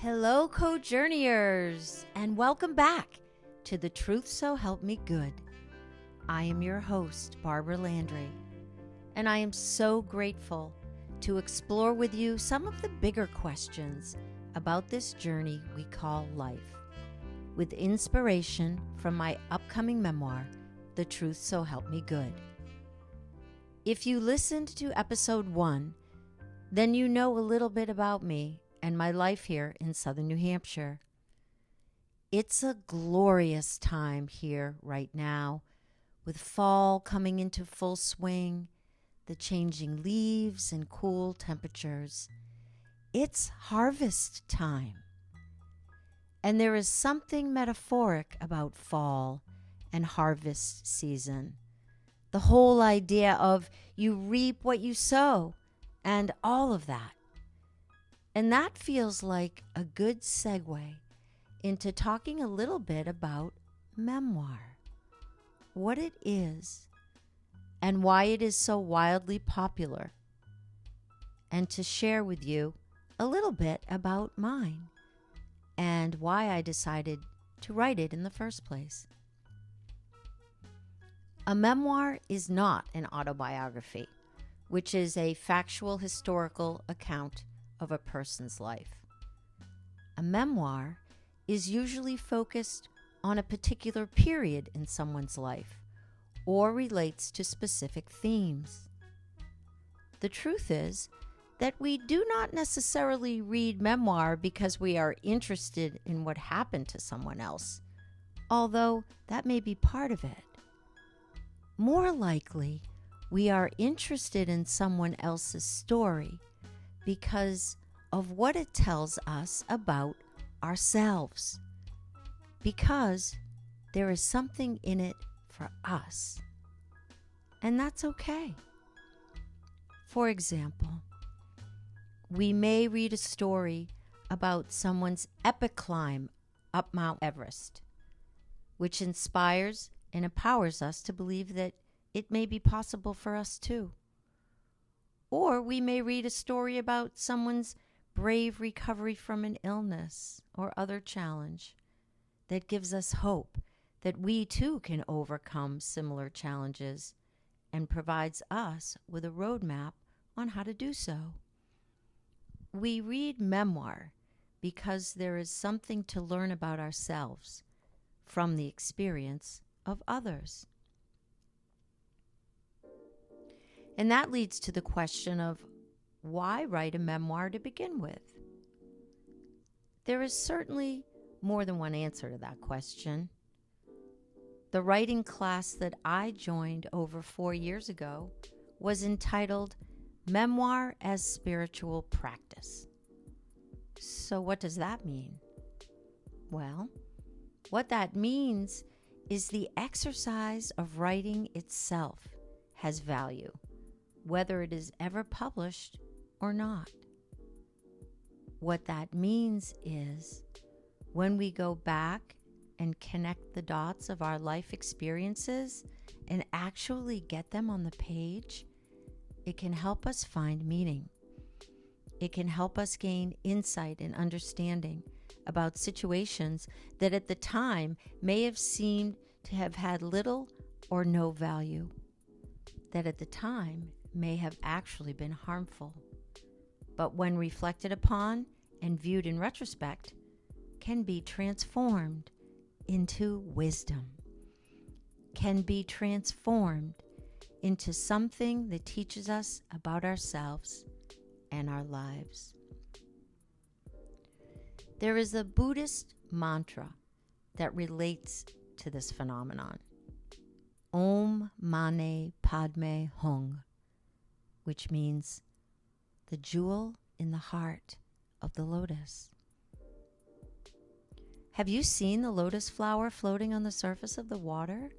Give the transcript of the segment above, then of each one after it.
Hello, co-journeyers, and welcome back to The Truth So Help Me Good. I am your host, Barbara Landry, and I am so grateful to explore with you some of the bigger questions about this journey we call life, with inspiration from my upcoming memoir, The Truth So Help Me Good. If you listened to episode 1, then you know a little bit about me and my life here in southern New Hampshire. It's a glorious time here right now, with fall coming into full swing, the changing leaves and cool temperatures. It's harvest time. And there is something metaphoric about fall and harvest season. The whole idea of you reap what you sow and all of that. And that feels like a good segue into talking a little bit about memoir, what it is, and why it is so wildly popular, and to share with you a little bit about mine and why I decided to write it in the first place. A memoir is not an autobiography, which is a factual historical account of a person's life. A memoir is usually focused on a particular period in someone's life or relates to specific themes. The truth is that we do not necessarily read memoir because we are interested in what happened to someone else, although that may be part of it. More likely, we are interested in someone else's story because of what it tells us about ourselves, because there is something in it for us, and that's okay. For example, we may read a story about someone's epic climb up Mount Everest, which inspires and empowers us to believe that it may be possible for us too. Or we may read a story about someone's brave recovery from an illness or other challenge that gives us hope that we too can overcome similar challenges and provides us with a roadmap on how to do so. We read memoir because there is something to learn about ourselves from the experience of others. And that leads to the question of why write a memoir to begin with? There is certainly more than one answer to that question. The writing class that I joined over 4 years ago was entitled Memoir as Spiritual Practice. So what does that mean? Well, what that means is the exercise of writing itself has value, whether it is ever published or not. What that means is when we go back and connect the dots of our life experiences and actually get them on the page, it can help us find meaning. It can help us gain insight and understanding about situations that at the time may have seemed to have had little or no value, that at the time may have actually been harmful, but when reflected upon and viewed in retrospect, can be transformed into wisdom, can be transformed into something that teaches us about ourselves and our lives. There is a Buddhist mantra that relates to this phenomenon. Om Mani Padme Hung, which means the jewel in the heart of the lotus. Have you seen the lotus flower floating on the surface of the water?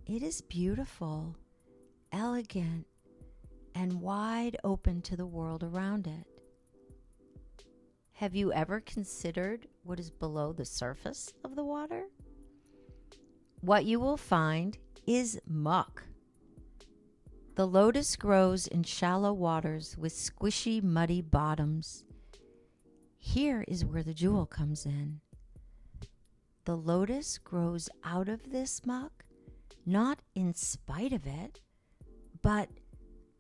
It is beautiful, elegant, and wide open to the world around it. Have you ever considered what is below the surface of the water? What you will find is muck. The lotus grows in shallow waters with squishy, muddy bottoms. here is where the jewel comes in. The lotus grows out of this muck, not in spite of it, but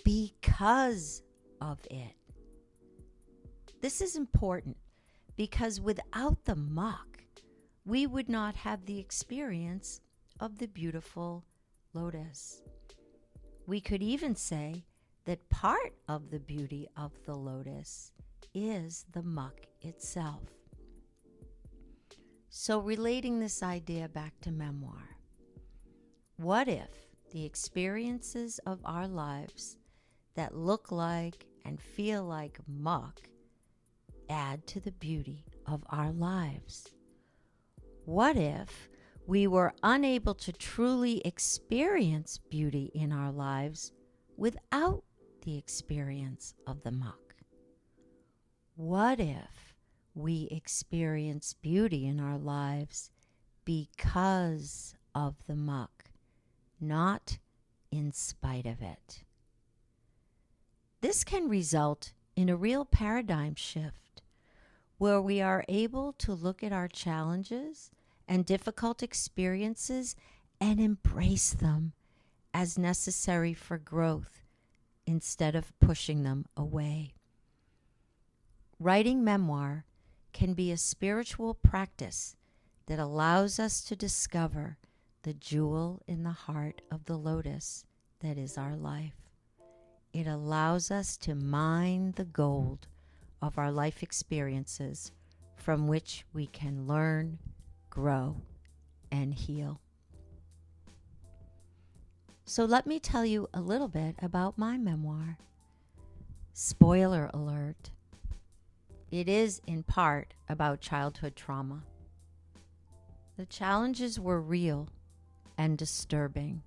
because of it. This is important because without the muck, we would not have the experience of the beautiful lotus. We could even say that part of the beauty of the lotus is the muck itself. So relating this idea back to memoir, what if the experiences of our lives that look like and feel like muck add to the beauty of our lives? What if we were unable to truly experience beauty in our lives without the experience of the muck? What if we experience beauty in our lives because of the muck, not in spite of it? This can result in a real paradigm shift where we are able to look at our challenges and difficult experiences and embrace them as necessary for growth instead of pushing them away. Writing memoir can be a spiritual practice that allows us to discover the jewel in the heart of the lotus that is our life. It allows us to mine the gold of our life experiences from which we can learn, grow, and heal. So let me tell you a little bit about my memoir. Spoiler alert. It is in part about childhood trauma. The challenges were real and disturbing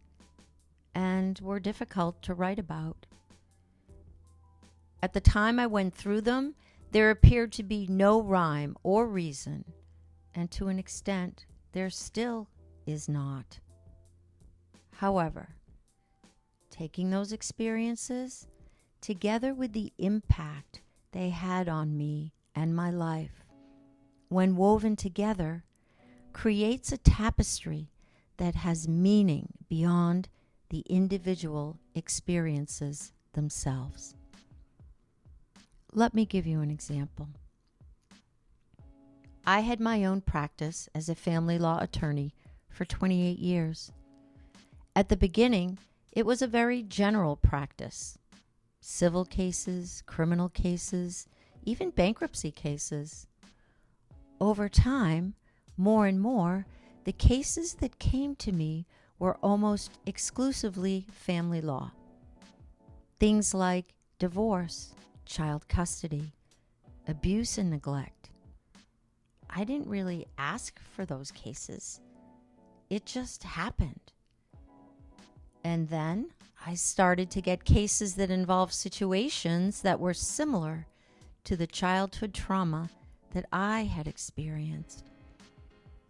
and were difficult to write about. At the time I went through them, there appeared to be no rhyme or reason, and to an extent, there still is not. However, taking those experiences, together with the impact they had on me and my life, when woven together, creates a tapestry that has meaning beyond the individual experiences themselves. Let me give you an example. I had my own practice as a family law attorney for 28 years. At the beginning, it was a very general practice. Civil cases, criminal cases, even bankruptcy cases. Over time, more and more, the cases that came to me were almost exclusively family law. Things like divorce, child custody, abuse and neglect. I didn't really ask for those cases. It just happened. And then I started to get cases that involved situations that were similar to the childhood trauma that I had experienced.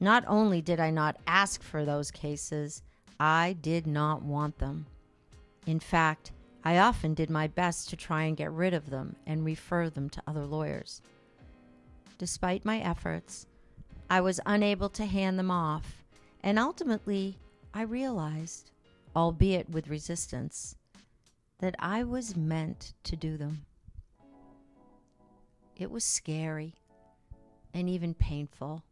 Not only did I not ask for those cases, I did not want them. In fact, I often did my best to try and get rid of them and refer them to other lawyers. Despite my efforts, I was unable to hand them off, and ultimately I realized, albeit with resistance, that I was meant to do them. It was scary and even painful.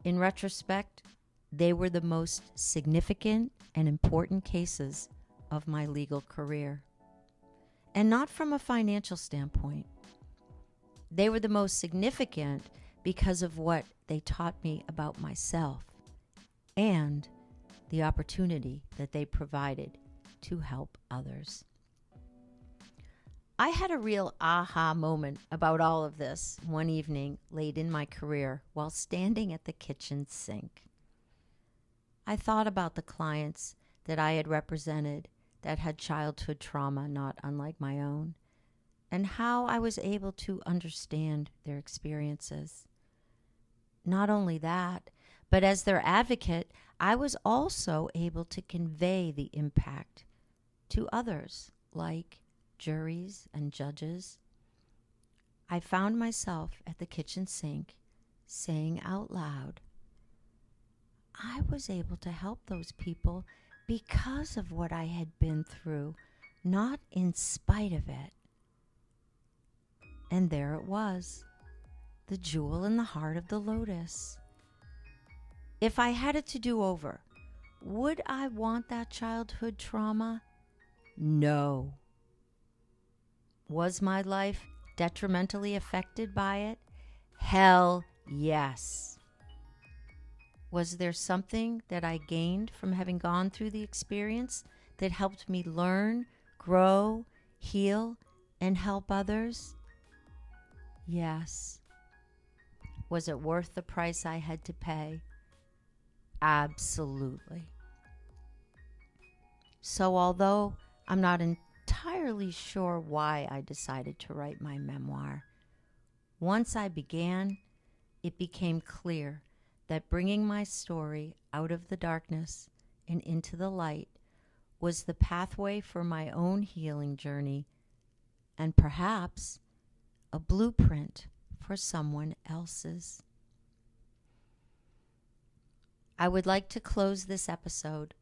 In retrospect, they were the most significant and important cases of my legal career. And not from a financial standpoint. They were the most significant because of what they taught me about myself and the opportunity that they provided to help others. I had a real aha moment about all of this one evening late in my career while standing at the kitchen sink. I thought about the clients that I had represented that had childhood trauma not unlike my own, and how I was able to understand their experiences. Not only that, but as their advocate, I was also able to convey the impact to others, like juries and judges. I found myself at the kitchen sink saying out loud, I was able to help those people because of what I had been through, not in spite of it. And there it was, the jewel in the heart of the lotus. If I had it to do over, would I want that childhood trauma? No. Was my life detrimentally affected by it? Hell yes. Was there something that I gained from having gone through the experience that helped me learn, grow, heal, and help others? Yes. Was it worth the price I had to pay? Absolutely. So although I'm not entirely sure why I decided to write my memoir, once I began, it became clear that bringing my story out of the darkness and into the light was the pathway for my own healing journey and perhaps a blueprint for someone else's. I would like to close this episode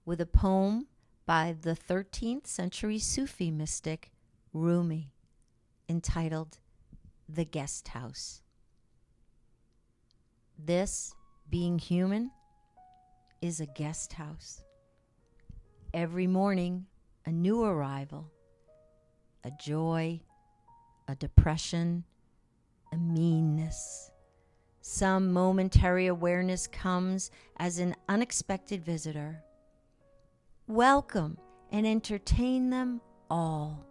with a poem by the 13th century Sufi mystic Rumi entitled The Guest House. This, being human, is a guest house. Every morning, a new arrival, a joy, a depression, a meanness. Some momentary awareness comes as an unexpected visitor. Welcome and entertain them all.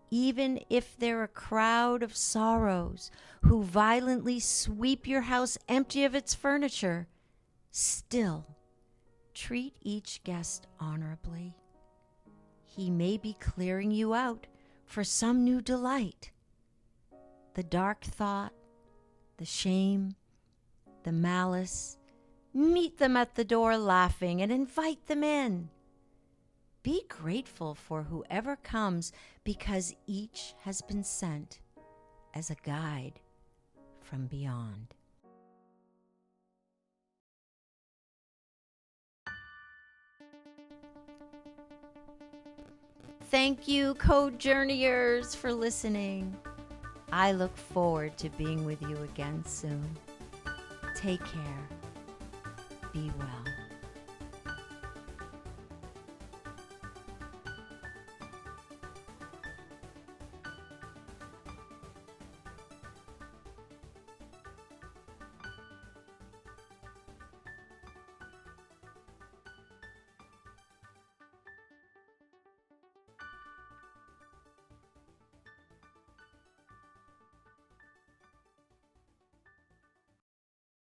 Even if they're a crowd of sorrows who violently sweep your house empty of its furniture, still treat each guest honorably. He may be clearing you out for some new delight. The dark thought, the shame, the malice, meet them at the door laughing and invite them in. Be grateful for whoever comes because each has been sent as a guide from beyond. Thank you, Code Journeyers, for listening. I look forward to being with you again soon. Take care. Be well.